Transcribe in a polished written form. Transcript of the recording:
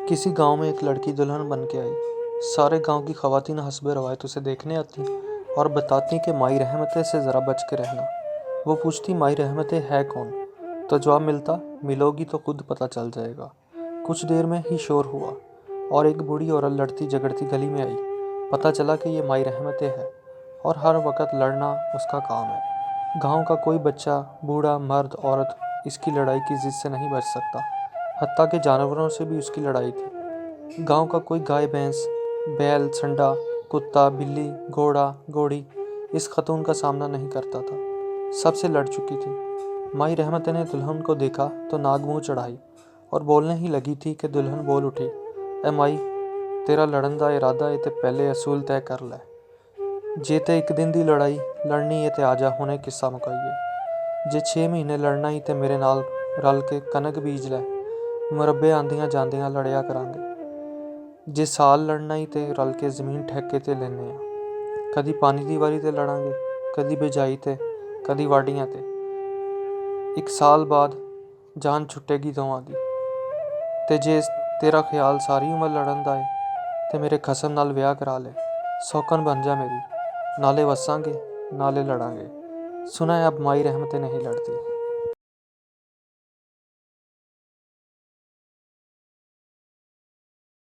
کسی گاؤں میں ایک لڑکی دلہن بن کے آئی۔ سارے گاؤں کی خواتین حسب روایت اسے دیکھنے آتی اور بتاتی کہ مائی رحمتیں سے ذرا بچ کے رہنا۔ وہ پوچھتی مائی رحمتیں ہے کون؟ تو جواب ملتا ملو گی تو خود پتہ چل جائے گا۔ کچھ دیر میں ہی شور ہوا اور ایک بوڑھی عورت لڑتی جھگڑتی گلی میں آئی۔ پتہ چلا کہ یہ مائی رحمتیں ہے اور ہر وقت لڑنا اس کا کام ہے۔ گاؤں کا کوئی بچہ، بوڑھا، مرد، عورت اس کی لڑائی کی ضد سے نہیں بچ سکتا، حتیٰ کہ جانوروں سے بھی اس کی لڑائی تھی۔ گاؤں کا کوئی گائے، بھینس، بیل، سنڈا، کتا، بلی، گھوڑا، گھوڑی اس خاتون کا سامنا نہیں کرتا تھا، سب سے لڑ چکی تھی۔ مائی رحمتیں نے دلہن کو دیکھا تو ناک منہ چڑھائی اور بولنے ہی لگی تھی کہ دلہن بول اٹھی، اے مائی، تیرا لڑن دا ارادہ ہے تے پہلے اصول طے کر لے۔ جے تے ایک دن دی لڑائی لڑنی ہے تے آجا ہونے قصہ مکائیے۔ جے 6 مہینے لڑنا ہی تے میرے نال رل کے کنک بیج لے، مربے آندیاں جاندیاں لڑیا کرانگے۔ جے سال لڑنا ہی تے رل کے زمین ٹھیکے تے لینے ہاں، کدی پانی دی واری تے لڑاں گے، کدی بجائی تے، کدی واڈیاں تے۔ 1 سال بعد جان چھٹے گی دوواں دی۔ تے جے تیرا خیال ساری عمر لڑن دا ہے تے میرے خسم نال ویاہ کرا لے، سوکن بن جا میری، نالے وساں گے، نالے لڑاں گے۔ سنا ہے اب مائی رحمتیں نہیں لڑتی۔